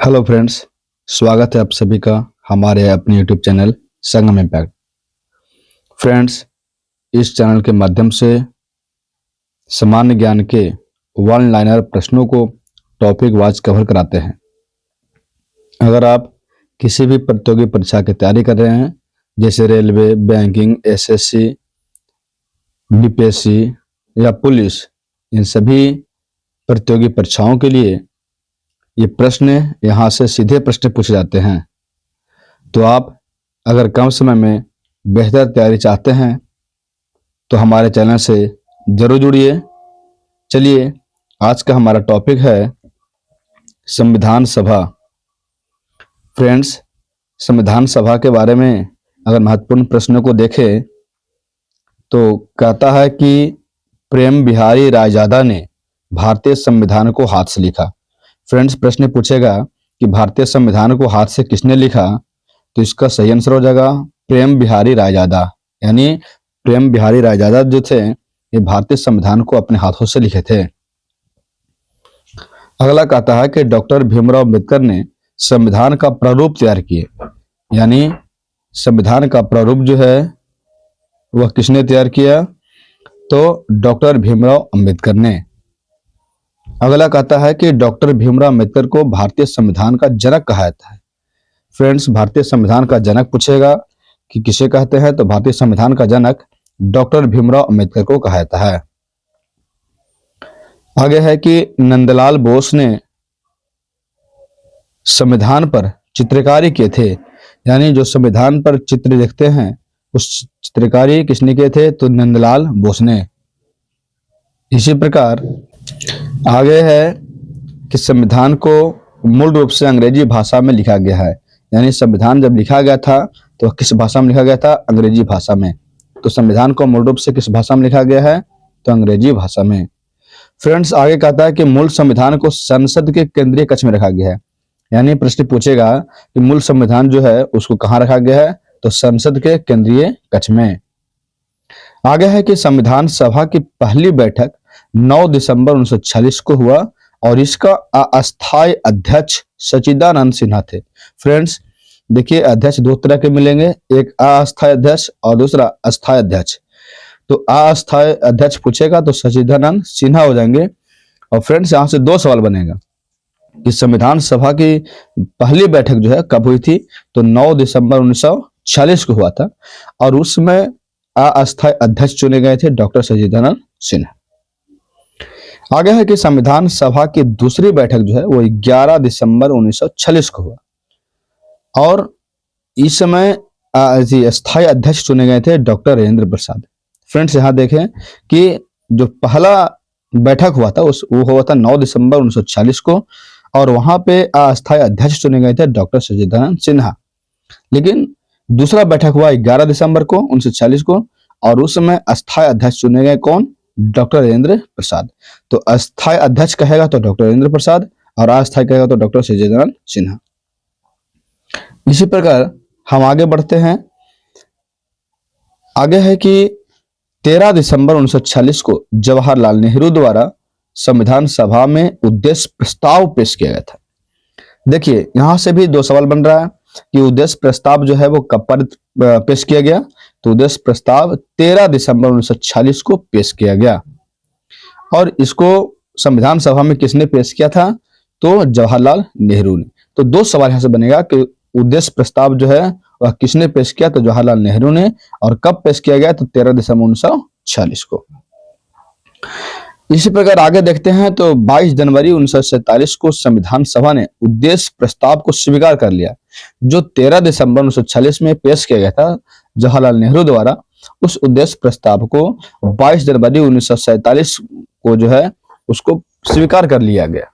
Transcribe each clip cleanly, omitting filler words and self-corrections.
Hello friends, स्वागत है आप सभी का हमारे अपने यूट्यूब चैनल संगम इम्पैक्ट। फ्रेंड्स, इस चैनल के माध्यम से सामान्य ज्ञान के वन लाइनर प्रश्नों को टॉपिक वाइज कवर कराते हैं। अगर आप किसी भी प्रतियोगी परीक्षा की तैयारी कर रहे हैं, जैसे रेलवे, बैंकिंग, एसएससी, बीपीएससी या पुलिस, इन सभी प्रतियोगी परीक्षाओं के लिए ये प्रश्न यहाँ से सीधे प्रश्न पूछे जाते हैं। तो आप अगर कम समय में बेहतर तैयारी चाहते हैं तो हमारे चैनल से जरूर जुड़िए। चलिए, आज का हमारा टॉपिक है संविधान सभा। फ्रेंड्स, संविधान सभा के बारे में अगर महत्वपूर्ण प्रश्नों को देखें तो कहता है कि प्रेम बिहारी रायजादा ने भारतीय संविधान को हाथ से लिखा। फ्रेंड्स, प्रश्न पूछेगा कि भारतीय संविधान को हाथ से किसने लिखा, तो इसका सही आंसर हो जाएगा प्रेम बिहारी रायजादा। यानी प्रेम बिहारी रायजादा जो थे, ये भारतीय संविधान को अपने हाथों से लिखे थे। अगला कहता है कि डॉक्टर भीमराव अम्बेडकर ने संविधान का प्रारूप तैयार किए। यानी संविधान का प्रारूप जो है वह किसने तैयार किया, तो डॉक्टर भीमराव अम्बेडकर ने। अगला कहता है कि डॉक्टर भीमराव अम्बेडकर को भारतीय संविधान का जनक कहा जाता है। फ्रेंड्स, भारतीय संविधान का जनक पूछेगा कि किसे कहते हैं, तो भारतीय संविधान का जनक डॉक्टर भीमराव अम्बेडकर को कहा जाता है। आगे है कि नंदलाल बोस ने संविधान पर चित्रकारी किए थे। यानी जो संविधान पर चित्र देखते हैं उस चित्रकारी किसने किए थे, तो नंदलाल बोस ने। इसी प्रकार आगे है कि संविधान को मूल रूप से अंग्रेजी भाषा में लिखा गया है। यानी संविधान जब लिखा गया था तो किस भाषा में लिखा गया था, अंग्रेजी भाषा में। तो संविधान को मूल रूप से किस भाषा में लिखा गया है, तो अंग्रेजी भाषा में। फ्रेंड्स, आगे कहता है कि मूल संविधान को संसद के केंद्रीय कक्ष में रखा गया है। यानी प्रश्न पूछेगा कि मूल संविधान जो है उसको कहाँ रखा गया है, तो संसद के केंद्रीय कक्ष में। आगे है कि संविधान सभा की पहली बैठक 9 दिसंबर 1946 को हुआ और इसका अस्थायी अध्यक्ष सच्चिदानंद सिन्हा थे। फ्रेंड्स, देखिए, अध्यक्ष दो तरह के मिलेंगे, एक अस्थायी अध्यक्ष और दूसरा अस्थायी अध्यक्ष। तो अस्थायी अध्यक्ष पूछेगा तो सच्चिदानंद सिन्हा हो जाएंगे। और फ्रेंड्स, यहाँ से दो सवाल बनेगा कि संविधान सभा की पहली बैठक जो है कब हुई थी, तो 9 दिसंबर 1946 को हुआ था और उसमें अस्थायी अध्यक्ष चुने गए थे डॉक्टर सच्चिदानंद सिन्हा। आगे है कि संविधान सभा की दूसरी बैठक जो है वो 11 दिसंबर 1946 को हुआ और इस समय अस्थायी अध्यक्ष चुने गए थे डॉक्टर राजेंद्र प्रसाद। फ्रेंड्स, यहाँ देखें कि जो पहला बैठक हुआ था वो हुआ था 9 दिसंबर 1946 को और वहां पे अस्थायी अध्यक्ष चुने गए थे डॉक्टर सच्चिदानंद सिन्हा। लेकिन दूसरा बैठक हुआ 11 दिसंबर को 1946 को और उस समय अस्थायी अध्यक्ष चुने गए कौन, डॉक्टर राजेंद्र प्रसाद। तो अस्थायी अध्यक्ष कहेगा तो डॉक्टर राजेंद्र प्रसाद और अस्थायी कहेगा तो डॉक्टर सच्चिदानंद सिन्हा। इसी प्रकार हम आगे बढ़ते हैं। आगे है कि 13 दिसंबर 1946 को जवाहरलाल नेहरू द्वारा संविधान सभा में उद्देश्य प्रस्ताव पेश किया गया था। देखिए, यहां से भी दो सवाल बन रहा है कि उद्देश्य प्रस्ताव जो है वो कब पर पेश किया गया, तो उद्देश्य प्रस्ताव 13 दिसंबर 1946 को पेश किया गया और इसको संविधान सभा में किसने पेश किया था, तो जवाहरलाल नेहरू ने। तो दो सवाल यहां से बनेगा कि उद्देश्य प्रस्ताव जो है वह किसने पेश किया, तो जवाहरलाल नेहरू ने, और कब पेश किया गया, तो 13 दिसंबर 1946 को। इसी प्रकार आगे देखते हैं तो 22 जनवरी 1947 को संविधान सभा ने उद्देश्य प्रस्ताव को स्वीकार कर लिया जो 13 दिसंबर 1946 में पेश किया गया था जवाहरलाल नेहरू द्वारा। उस उद्देश्य प्रस्ताव को 22 जनवरी 1947 को जो है उसको स्वीकार कर लिया गया।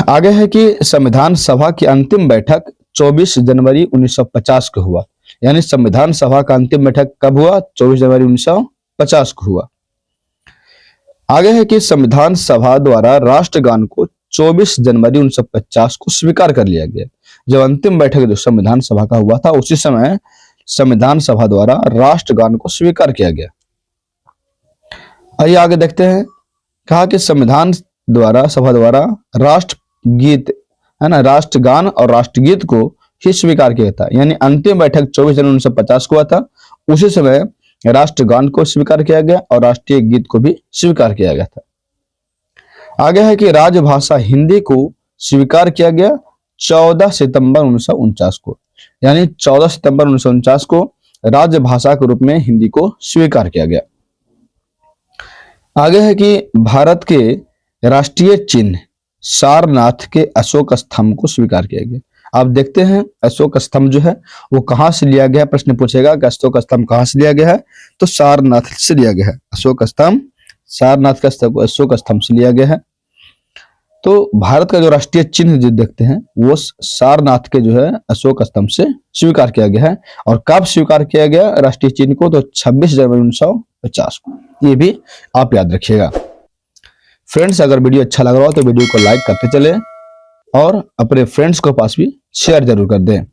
आगे है कि संविधान सभा की अंतिम बैठक 24 जनवरी 1950 को हुआ। यानी संविधान सभा का अंतिम बैठक कब हुआ, 24 जनवरी 1950 को हुआ। आगे है कि संविधान सभा द्वारा राष्ट्रगान को 24 जनवरी 1950 को स्वीकार कर लिया गया। जब अंतिम बैठक जो संविधान सभा का हुआ था उसी समय संविधान सभा द्वारा राष्ट्रगान को स्वीकार किया गया। आइए आगे देखते हैं। कहा कि संविधान सभा द्वारा राष्ट्र गीत, है ना, राष्ट्रगान और राष्ट्रगीत को ही स्वीकार किया था। यानी अंतिम बैठक 24 जनवरी 1950 को हुआ था। उसी समय राष्ट्रगान को स्वीकार किया गया और राष्ट्रीय गीत को भी स्वीकार किया गया था। आगे है कि राजभाषा हिंदी को स्वीकार किया गया 14 सितंबर 1949 को। यानी 14 सितंबर 1949 को राजभाषा के रूप में हिंदी को स्वीकार किया गया। आगे है कि भारत के राष्ट्रीय चिन्ह सारनाथ के अशोक स्तंभ को स्वीकार किया गया। आप देखते हैं अशोक स्तंभ जो है वो कहां से लिया गया है, प्रश्न पूछेगा कि अशोक स्तंभ कहां से लिया गया है, तो सारनाथ से लिया गया है। अशोक स्तंभ सारनाथ का अशोक स्तंभ से लिया गया है। तो भारत का जो राष्ट्रीय चिन्ह जो देखते हैं वो सारनाथ के जो है अशोक स्तंभ से स्वीकार किया गया है। और कब स्वीकार किया गया राष्ट्रीय चिन्ह को, तो 26 जनवरी 1950 को। ये भी आप याद रखिएगा। फ्रेंड्स, अगर वीडियो अच्छा लग रहा हो तो वीडियो को लाइक करते चले और अपने फ्रेंड्स को पास भी शेयर जरूर कर दें।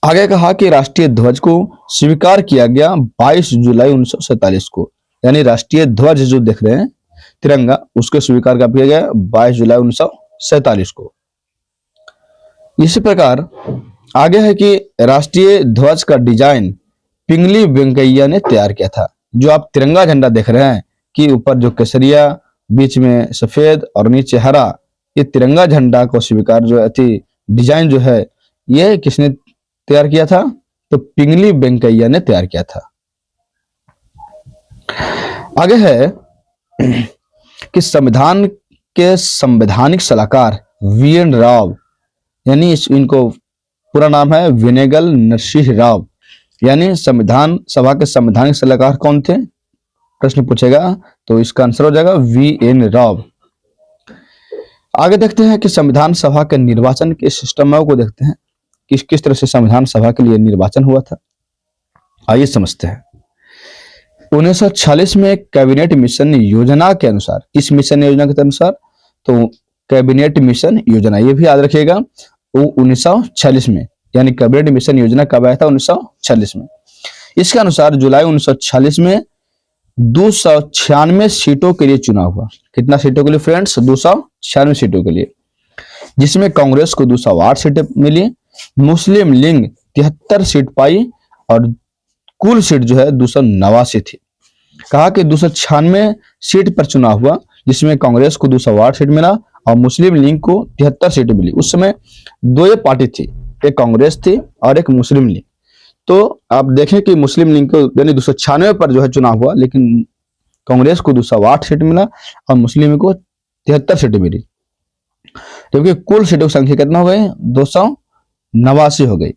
आगे कहा कि राष्ट्रीय ध्वज को स्वीकार किया गया 22 जुलाई 1947 को। यानी राष्ट्रीय ध्वज जो देख रहे हैं तिरंगा, उसको स्वीकार कब किया गया 22 जुलाई 1947 को। इसी प्रकार आगे है कि राष्ट्रीय ध्वज का डिजाइन पिंगली वेंकैया ने तैयार किया था। जो आप तिरंगा झंडा देख रहे हैं कि ऊपर जो केसरिया, बीच में सफेद और नीचे हरा, ये तिरंगा झंडा को स्वीकार जो डिजाइन जो है ये किसने तैयार किया था, तो पिंगली वेंकैया ने तैयार किया था। आगे है कि संविधान के संवैधानिक सलाहकार वीएन राव, यानी इनको पूरा नाम है वेनेगल नरसिंह राव, यानी संविधान सभा के संवैधानिक सलाहकार कौन थे, प्रश्न पूछेगा तो इसका आंसर हो जाएगा वीएन राव। आगे देखते हैं कि संविधान सभा के निर्वाचन के सिस्टम को देखते हैं किस किस तरह से संविधान सभा के लिए निर्वाचन हुआ था। आइए समझते हैं। 1946 में कैबिनेट मिशन योजना के अनुसार, इस मिशन योजना के अनुसार, तो कैबिनेट मिशन योजना ये भी याद रखिएगा वो 1946 में, यानी कैबिनेट मिशन योजना कब आया था 1946 में। इसके अनुसार जुलाई 1946 में 296 सीटों के लिए चुनाव हुआ। कितना सीटों के लिए फ्रेंड्स, 296 सीटों के लिए, जिसमें कांग्रेस को 208 सीटें मिली, मुस्लिम लीग 73 सीट पाई और कुल सीट जो है 289 थी। कहा कि 296 सीट पर चुनाव हुआ, जिसमें कांग्रेस को 208 सीट मिला और मुस्लिम लीग को 73 सीटें मिली। उस समय दो ये पार्टी थी, एक कांग्रेस थी और एक मुस्लिम लीग। तो आप देखें कि मुस्लिम लीग को यानी 296 पर जो है चुनाव हुआ, लेकिन कांग्रेस को 208 सीट मिला और मुस्लिम लीग को 73 सीटें मिली, जबकि कुल सीटों की संख्या कितना हो गई, 289 हो गई।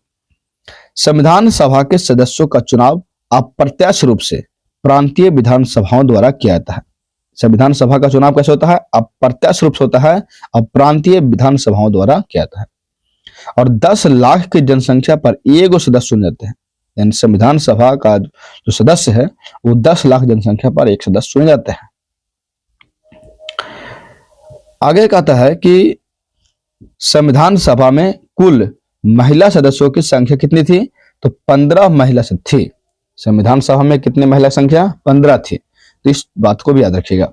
संविधान सभा के सदस्यों का चुनाव अप्रत्यक्ष रूप से प्रांतीय विधानसभाओं द्वारा किया जाता है। संविधान सभा का चुनाव कैसे होता है, अप्रत्यक्ष रूप से होता है और प्रांतीय विधानसभाओं द्वारा किया जाता है। और 10 लाख की जनसंख्या पर एक सदस्य चुने जाते हैं। यानी संविधान सभा का जो सदस्य है वो 10 लाख जनसंख्या पर एक सदस्य चुने जाते हैं। आगे कहता है कि संविधान सभा में कुल महिला सदस्यों की संख्या कितनी थी, तो 15 महिला थी। संविधान सभा में कितने महिला संख्या, 15 थी। तो इस बात को भी याद रखिएगा।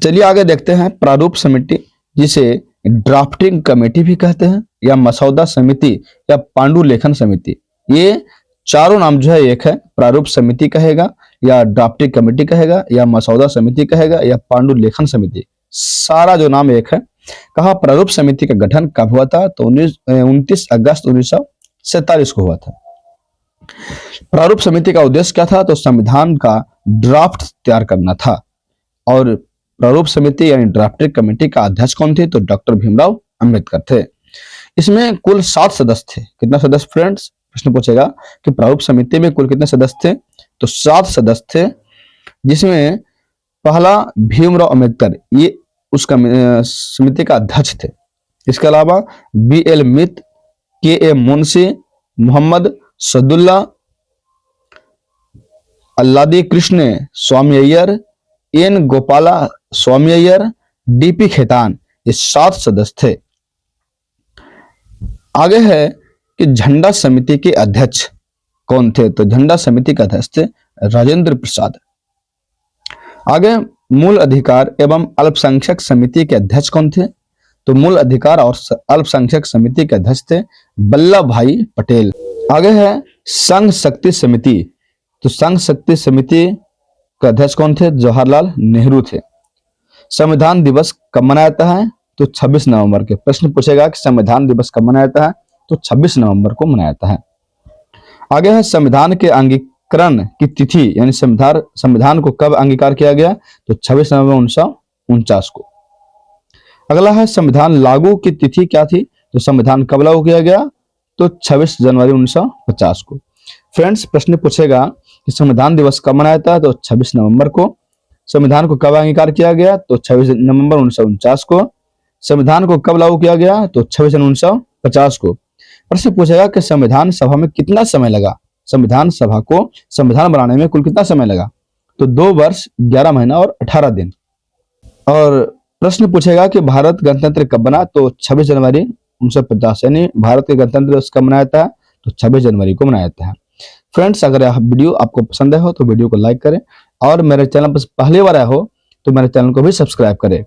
चलिए आगे देखते हैं प्रारूप समिति, जिसे ड्राफ्टिंग कमेटी भी कहते हैं, या मसौदा समिति या पांडुलेखन समिति। ये चारों नाम जो है एक है, प्रारूप समिति कहेगा या ड्राफ्टिंग कमेटी कहेगा या मसौदा समिति कहेगा या पांडुलेखन समिति, सारा जो नाम एक है। कहा प्रारूप समिति का गठन कब हुआ था, तो 29 अगस्त 1947 को हुआ था। प्रारूप समिति का उद्देश्य क्या था, तो संविधान का ड्राफ्ट तैयार करना था। और प्रारूप समिति यानी ड्राफ्टिंग कमेटी का अध्यक्ष कौन थे, तो डॉक्टर भीमराव अंबेडकर थे। इसमें कुल 7 सदस्य थे। कितना सदस्य फ्रेंड्स, प्रश्न पूछेगा कि प्रारूप समिति में कुल कितने सदस्य थे, तो 7 सदस्य थे, जिसमें पहला भीमराव अंबेडकर ये उस समिति का अध्यक्ष थे। इसके अलावा BL मित, KA मुंशी, मोहम्मद सदुल्ला, अल्लादी कृष्ण स्वामी अय्यर, N गोपाला स्वामी अय्यर, DP खेतान, ये 7 सदस्य थे। आगे है कि झंडा समिति के अध्यक्ष कौन थे, तो झंडा समिति के अध्यक्ष थे राजेंद्र प्रसाद। आगे मूल अधिकार एवं अल्पसंख्यक समिति के अध्यक्ष कौन थे? तो मूल अधिकार और अल्पसंख्यक समिति के अध्यक्ष थे वल्लभ भाई पटेल। आगे है संघ शक्ति समिति। तो संघ शक्ति समिति के अध्यक्ष कौन थे? जवाहरलाल नेहरू थे। संविधान दिवस कब मनाया जाता है? तो 26 नवंबर के। प्रश्न पूछेगा कि संविधान दिवस कब मनाया जाता है? तो 26 नवंबर को मनाया जाता है। आगे है संविधान के अंगीकरण की तिथि, यानी संविधान को कब अंगीकार किया गया? तो 26 नवंबर 1949 को। अगला है संविधान लागू की तिथि क्या थी? तो संविधान कब लागू किया गया? तो 26 जनवरी 1950 को। फ्रेंड्स, प्रश्न पूछेगा कि संविधान दिवस कब मनाया जाता है? तो 26 नवंबर को। संविधान को कब अंगीकार किया गया? तो 26 नवंबर 1949 को। संविधान को कब लागू किया गया? तो 26 जनवरी 1950 को। प्रश्न पूछेगा कि संविधान सभा में कितना समय लगा? संविधान सभा को संविधान बनाने में कुल कितना समय लगा? तो 2 वर्ष 11 महीना और 18 दिन। और प्रश्न पूछेगा कि भारत गणतंत्र कब बना? तो 26 जनवरी 1950, यानी भारत के गणतंत्र दिवस कब मनाया जाता है? तो 26 जनवरी को मनाया जाता है। फ्रेंड्स, अगर यह वीडियो आपको पसंद आया हो तो वीडियो को लाइक करें और मेरे चैनल पर पहली बार आया हो तो मेरे चैनल को भी सब्सक्राइब करें।